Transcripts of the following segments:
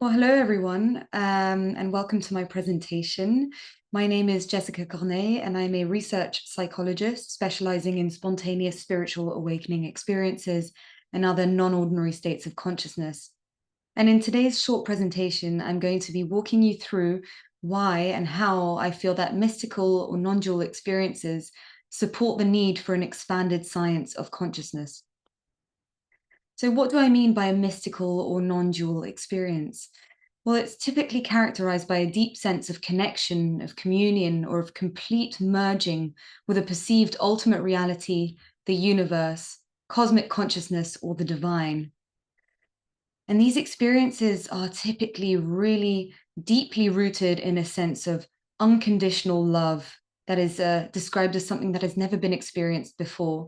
Well, hello everyone, and welcome to my presentation. My name is Jessica Corneille, and I'm a research psychologist specializing in spontaneous spiritual awakening experiences and other non-ordinary states of consciousness. And in today's short presentation, I'm going to be walking you through why and how I feel that mystical or non-dual experiences support the need for an expanded science of consciousness. So what do I mean by a mystical or non-dual experience? Well, it's typically characterized by a deep sense of connection, of communion, or of complete merging with a perceived ultimate reality, the universe, cosmic consciousness, or the divine. And these experiences are typically really deeply rooted in a sense of unconditional love that is described as something that has never been experienced before,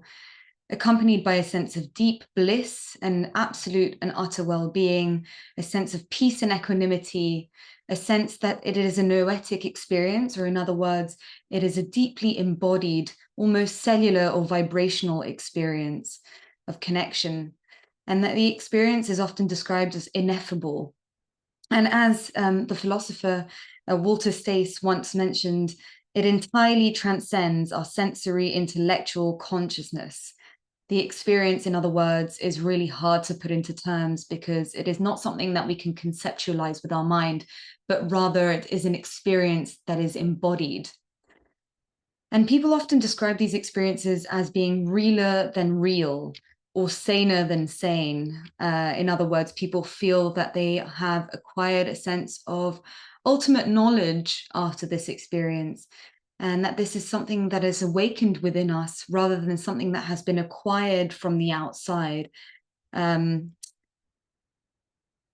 accompanied by a sense of deep bliss and absolute and utter well-being, a sense of peace and equanimity, a sense that it is a noetic experience, or in other words, it is a deeply embodied, almost cellular or vibrational experience of connection, and that the experience is often described as ineffable. And as the philosopher Walter Stace once mentioned, it entirely transcends our sensory intellectual consciousness. The experience, in other words, is really hard to put into terms because it is not something that we can conceptualize with our mind, but rather it is an experience that is embodied. And people often describe these experiences as being realer than real or saner than sane. In other words, people feel that they have acquired a sense of ultimate knowledge after this experience, and that this is something that is awakened within us rather than something that has been acquired from the outside. But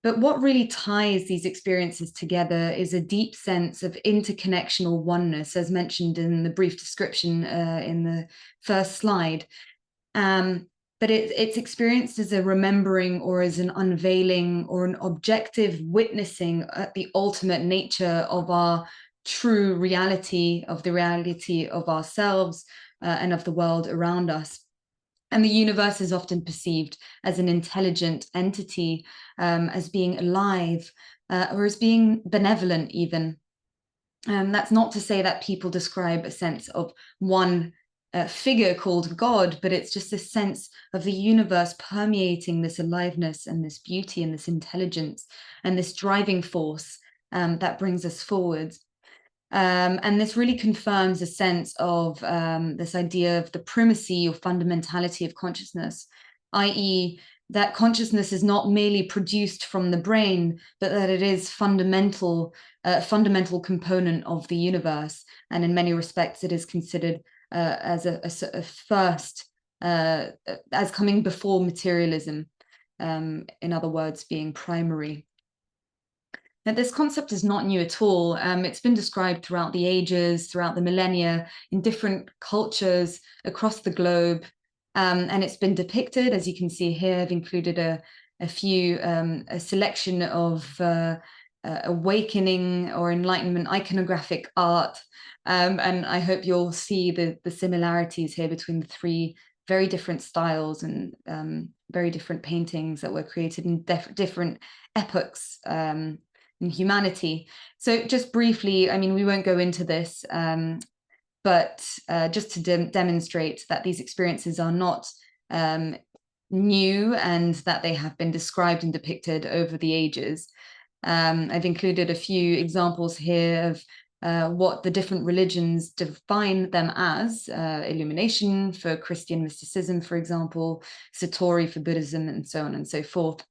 what really ties these experiences together is a deep sense of interconnection or oneness, as mentioned in the brief description in the first slide. But it's experienced as a remembering or as an unveiling or an objective witnessing at the ultimate nature of our true reality, of the reality of ourselves and of the world around us. And the universe is often perceived as an intelligent entity, as being alive, or as being benevolent even. That's not to say that people describe a sense of one figure called God, but it's just a sense of the universe permeating this aliveness and this beauty and this intelligence and this driving force that brings us forward. And this really confirms a sense of this idea of the primacy or fundamentality of consciousness, i.e., that consciousness is not merely produced from the brain, but that it is fundamental component of the universe. And in many respects, it is considered as a first, as coming before materialism, in other words, being primary. Now, this concept is not new at all. It's been described throughout the ages, throughout the millennia, in different cultures across the globe. And it's been depicted, as you can see here. I've included a selection of awakening or enlightenment iconographic art. And I hope you'll see the similarities here between the three very different styles and very different paintings that were created in different epochs in humanity. So just briefly, I mean, we won't go into this, but just to demonstrate that these experiences are not new and that they have been described and depicted over the ages. I've included a few examples here of what the different religions define them as: illumination for Christian mysticism, for example, Satori for Buddhism, and so on and so forth.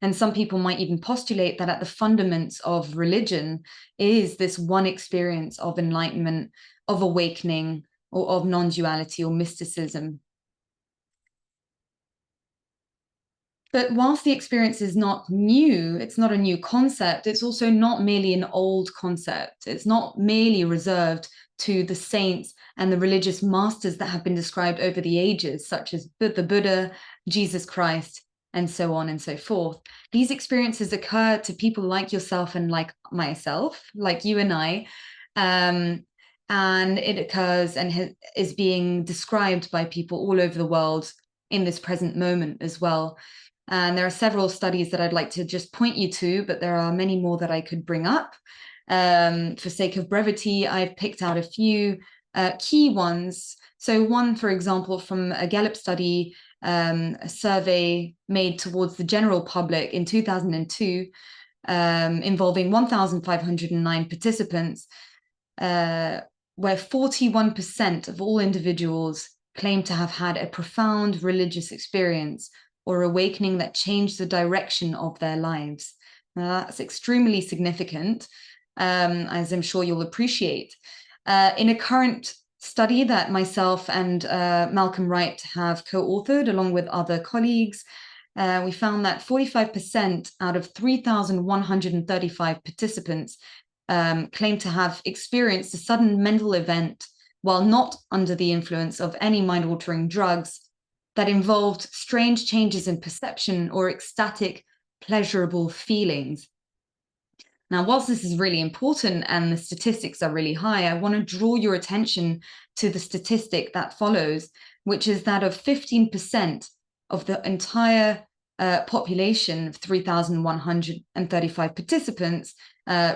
And some people might even postulate that at the fundaments of religion is this one experience of enlightenment, of awakening, or of non-duality or mysticism. But whilst the experience is not new, it's not a new concept, it's also not merely an old concept. It's not merely reserved to the saints and the religious masters that have been described over the ages, such as the Buddha, Jesus Christ, and so on and so forth. These experiences occur to people like yourself and like myself, like you and I, and it occurs and is being described by people all over the world in this present moment as well. And there are several studies that I'd like to just point you to, but there are many more that I could bring up. For sake of brevity, I've picked out a few key ones. So one, for example, from a Gallup study, a survey made towards the general public in 2002, involving 1,509 participants, where 41% of all individuals claim to have had a profound religious experience or awakening that changed the direction of their lives. Now, that's extremely significant, as I'm sure you'll appreciate. In a current study that myself and Malcolm Wright have co-authored along with other colleagues, we found that 45% out of 3,135 participants claim to have experienced a sudden mental event while not under the influence of any mind-altering drugs that involved strange changes in perception or ecstatic, pleasurable feelings. Now, whilst this is really important and the statistics are really high, I want to draw your attention to the statistic that follows, which is that of 15% of the entire population of 3,135 participants,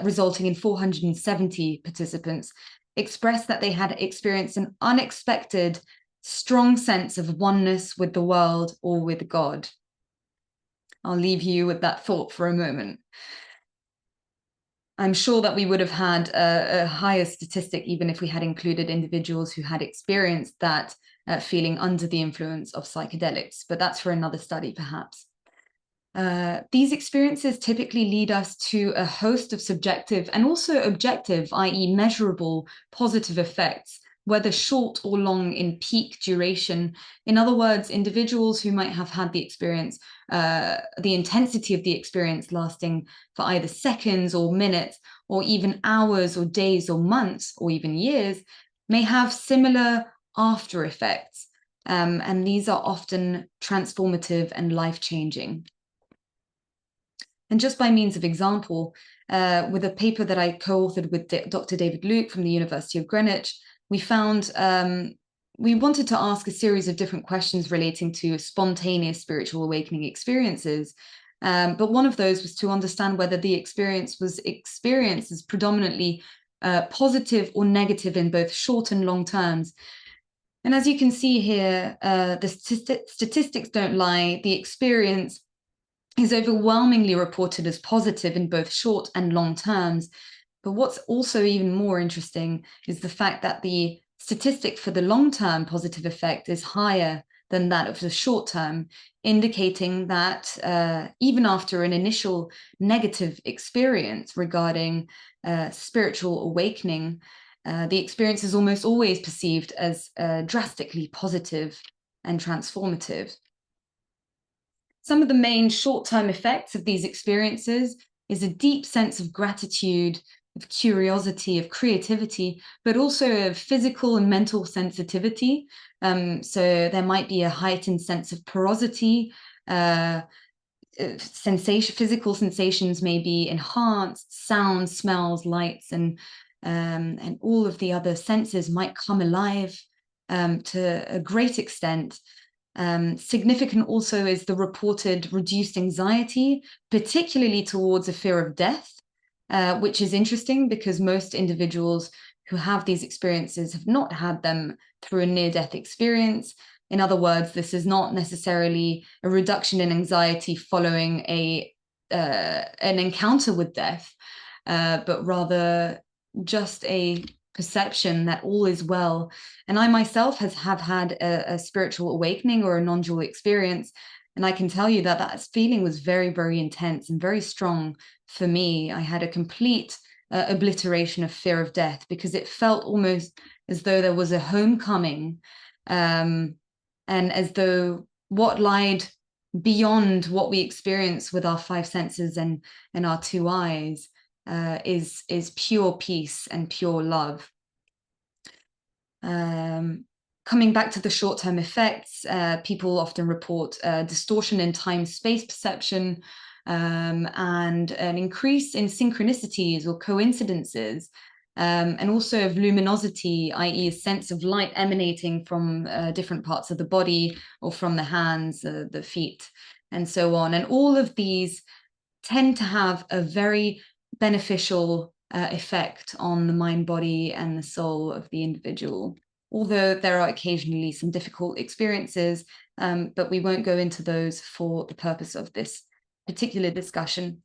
resulting in 470 participants, expressed that they had experienced an unexpected, strong sense of oneness with the world or with God. I'll leave you with that thought for a moment. I'm sure that we would have had a higher statistic even if we had included individuals who had experienced that feeling under the influence of psychedelics, but that's for another study perhaps. These experiences typically lead us to a host of subjective and also objective, i.e. measurable, positive effects, whether short or long in peak duration. In other words, individuals who might have had the experience, the intensity of the experience lasting for either seconds or minutes, or even hours or days or months or even years, may have similar after effects. And these are often transformative and life-changing. And just by means of example, with a paper that I co-authored with Dr. David Luke from the University of Greenwich, we found we wanted to ask a series of different questions relating to spontaneous spiritual awakening experiences. But one of those was to understand whether the experience was experienced as predominantly positive or negative in both short and long terms. And as you can see here, the statistics don't lie. The experience is overwhelmingly reported as positive in both short and long terms. But what's also even more interesting is the fact that the statistic for the long-term positive effect is higher than that of the short term, indicating that even after an initial negative experience regarding spiritual awakening, the experience is almost always perceived as drastically positive and transformative. Some of the main short-term effects of these experiences is a deep sense of gratitude, of curiosity, of creativity, but also of physical and mental sensitivity. So there might be a heightened sense of porosity, physical sensations may be enhanced, sounds, smells, lights, and all of the other senses might come alive to a great extent. Significant also is the reported reduced anxiety, particularly towards a fear of death, which is interesting because most individuals who have these experiences have not had them through a near-death experience. In other words, this is not necessarily a reduction in anxiety following an encounter with death, but rather just a perception that all is well. And I myself have had a spiritual awakening or a non-dual experience, and I can tell you that that feeling was very, very intense and very strong for me. I had a complete obliteration of fear of death because it felt almost as though there was a homecoming, and as though what lied beyond what we experience with our five senses and our two eyes is pure peace and pure love. Coming back to the short-term effects, people often report distortion in time-space perception and an increase in synchronicities or coincidences, and also of luminosity, i.e. a sense of light emanating from different parts of the body or from the hands, the feet. and so on. And all of these tend to have a very beneficial effect on the mind, body, and the soul of the individual, although there are occasionally some difficult experiences, but we won't go into those for the purpose of this particular discussion.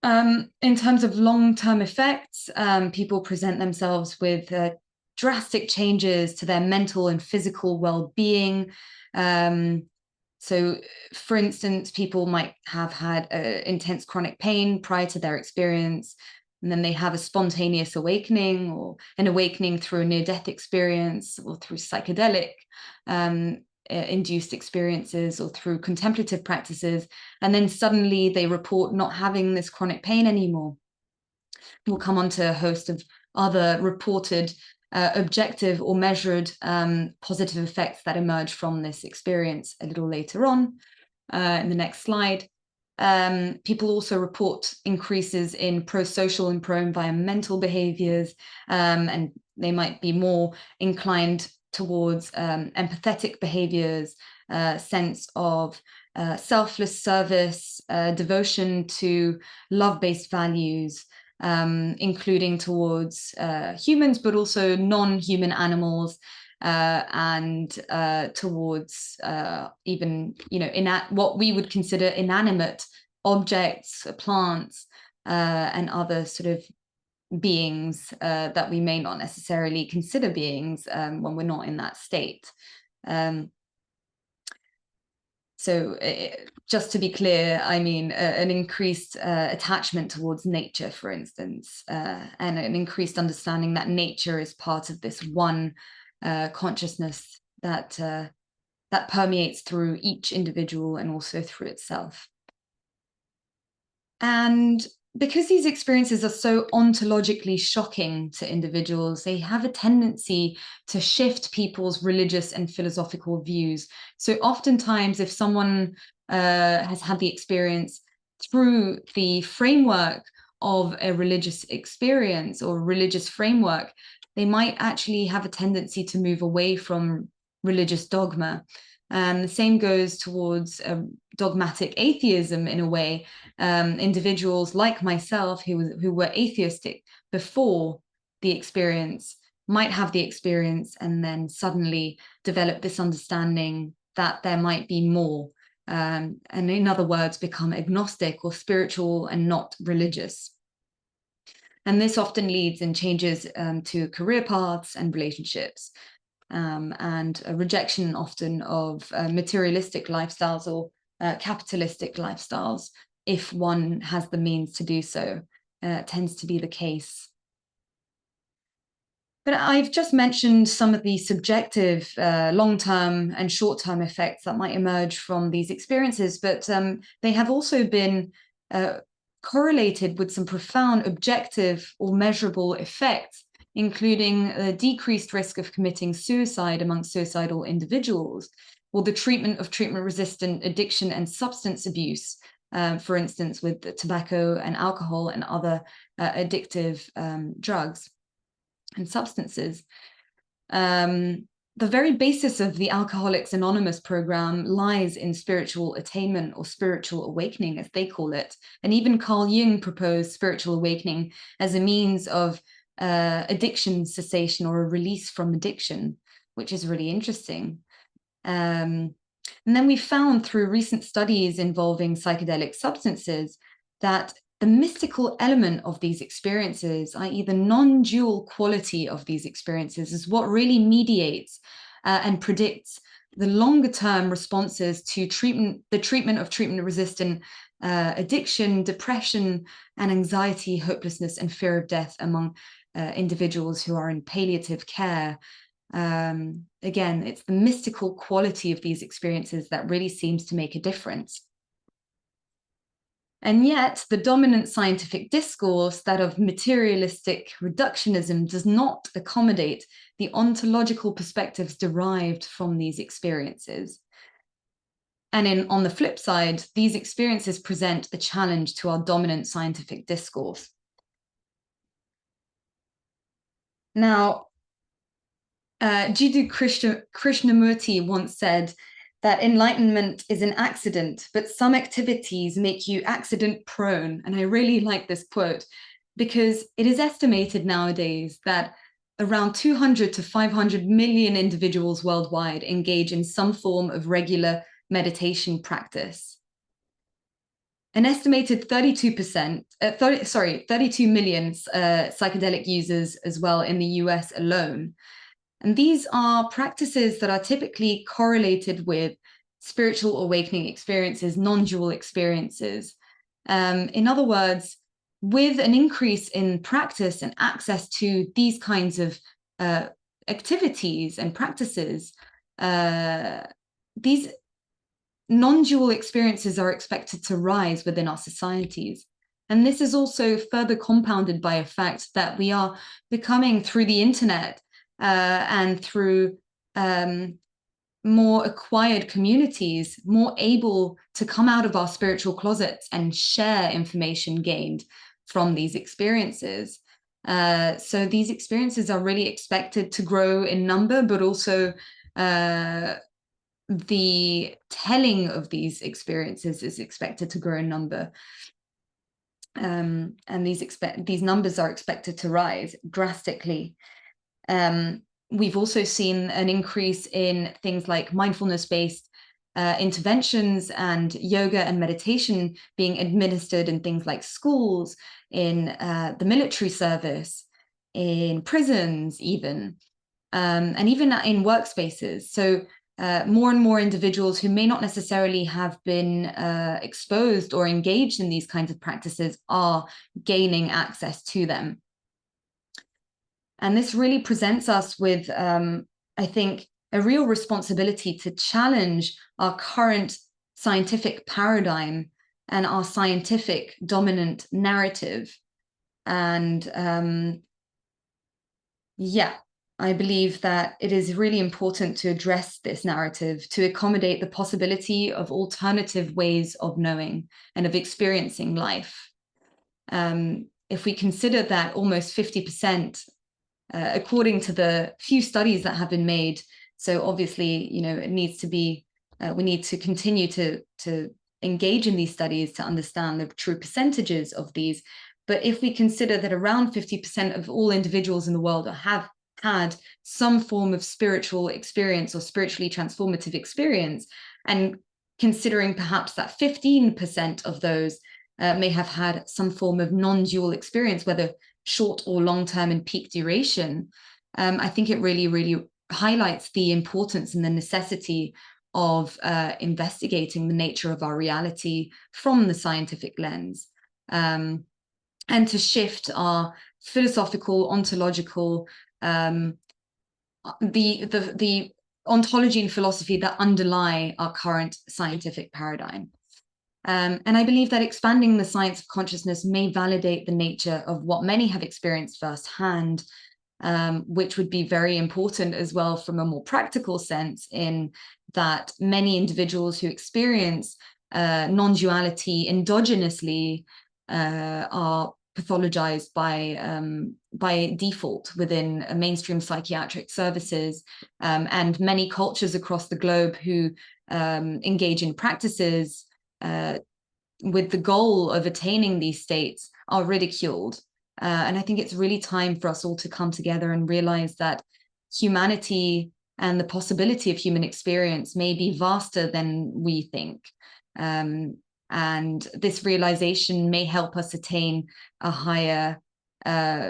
In terms of long-term effects, people present themselves with drastic changes to their mental and physical well-being. So, for instance, people might have had intense chronic pain prior to their experience, and then they have a spontaneous awakening, or an awakening through a near-death experience, or through psychedelic induced experiences, or through contemplative practices, and then suddenly they report not having this chronic pain anymore. We'll come on to a host of other reported objective or measured positive effects that emerge from this experience a little later on in the next slide. People also report increases in pro-social and pro-environmental behaviors, and they might be more inclined towards empathetic behaviors, sense of selfless service, devotion to love-based values, including towards humans, but also non-human animals, and towards even, what we would consider inanimate objects, plants, and other sort of beings that we may not necessarily consider beings when we're not in that state. So just to be clear, I mean an increased attachment towards nature, for instance, and an increased understanding that nature is part of this one consciousness that permeates through each individual and also through itself. And because these experiences are so ontologically shocking to individuals, they have a tendency to shift people's religious and philosophical views. So oftentimes, if someone has had the experience through the framework of a religious experience or religious framework, they might actually have a tendency to move away from religious dogma. The same goes towards dogmatic atheism in a way. Individuals like myself who were atheistic before the experience might have the experience and then suddenly develop this understanding that there might be more, and in other words, become agnostic or spiritual and not religious. And this often leads in changes to career paths and relationships. And a rejection often of materialistic lifestyles or capitalistic lifestyles, if one has the means to do so, tends to be the case. But I've just mentioned some of the subjective long-term and short-term effects that might emerge from these experiences, but they have also been correlated with some profound objective or measurable effects, including a decreased risk of committing suicide among suicidal individuals, or the treatment of treatment-resistant addiction and substance abuse, for instance, with tobacco and alcohol and other addictive drugs and substances. The very basis of the Alcoholics Anonymous program lies in spiritual attainment, or spiritual awakening, as they call it. And even Carl Jung proposed spiritual awakening as a means of addiction cessation, or a release from addiction, which is really interesting. And then we found through recent studies involving psychedelic substances that the mystical element of these experiences, i.e. the non-dual quality of these experiences, is what really mediates and predicts the longer-term responses to the treatment of treatment-resistant addiction, depression, and anxiety, hopelessness, and fear of death among individuals who are in palliative care. Again, it's the mystical quality of these experiences that really seems to make a difference. And yet, the dominant scientific discourse, that of materialistic reductionism, does not accommodate the ontological perspectives derived from these experiences. And on the flip side, these experiences present a challenge to our dominant scientific discourse. Now, Jiddu Krishnamurti once said that enlightenment is an accident, but some activities make you accident prone. And I really like this quote because it is estimated nowadays that around 200 to 500 million individuals worldwide engage in some form of regular meditation practice. An estimated 32 million psychedelic users as well in the US alone. And these are practices that are typically correlated with spiritual awakening experiences, non-dual experiences. In other words, with an increase in practice and access to these kinds of activities and practices, these non-dual experiences are expected to rise within our societies. And this is also further compounded by a fact that we are becoming, through the internet and through more acquired communities, more able to come out of our spiritual closets and share information gained from these experiences. So these experiences are really expected to grow in number, but also the telling of these experiences is expected to grow in number. And these numbers are expected to rise drastically. We've also seen an increase in things like mindfulness-based interventions and yoga and meditation being administered in things like schools, in the military service, in prisons even, and even in workspaces. So more and more individuals who may not necessarily have been exposed or engaged in these kinds of practices are gaining access to them. And this really presents us with, I think, a real responsibility to challenge our current scientific paradigm and our scientific dominant narrative. And yeah, I believe that it is really important to address this narrative to accommodate the possibility of alternative ways of knowing and of experiencing life. If we consider that almost 50%, according to the few studies that have been made, so obviously, you know, it needs to be, we need to continue to engage in these studies to understand the true percentages of these. But if we consider that around 50% of all individuals in the world have had some form of spiritual experience or spiritually transformative experience, and considering perhaps that 15% of those may have had some form of non-dual experience, whether short or long-term in peak duration, I think it really, really highlights the importance and the necessity of investigating the nature of our reality from the scientific lens, and to shift our philosophical, ontological, the ontology and philosophy that underlie our current scientific paradigm. And I believe that expanding the science of consciousness may validate the nature of what many have experienced firsthand, which would be very important as well from a more practical sense, in that many individuals who experience non-duality endogenously are pathologized by default within mainstream psychiatric services, and many cultures across the globe who engage in practices with the goal of attaining these states are ridiculed. And I think it's really time for us all to come together and realize that humanity and the possibility of human experience may be vaster than we think. And this realization may help us attain a higher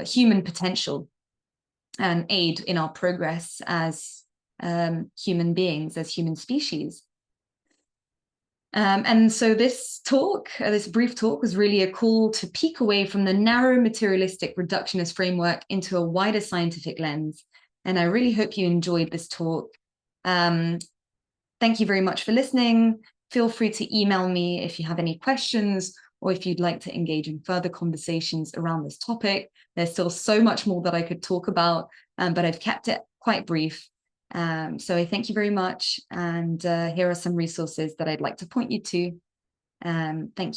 human potential and aid in our progress as human beings, as human species. And so this talk, this brief talk, was really a call to peek away from the narrow materialistic reductionist framework into a wider scientific lens. And I really hope you enjoyed this talk. Thank you very much for listening. Feel free to email me if you have any questions, or if you'd like to engage in further conversations around this topic. There's still so much more that I could talk about, but I've kept it quite brief. So I thank you very much. And here are some resources that I'd like to point you to. Thank you.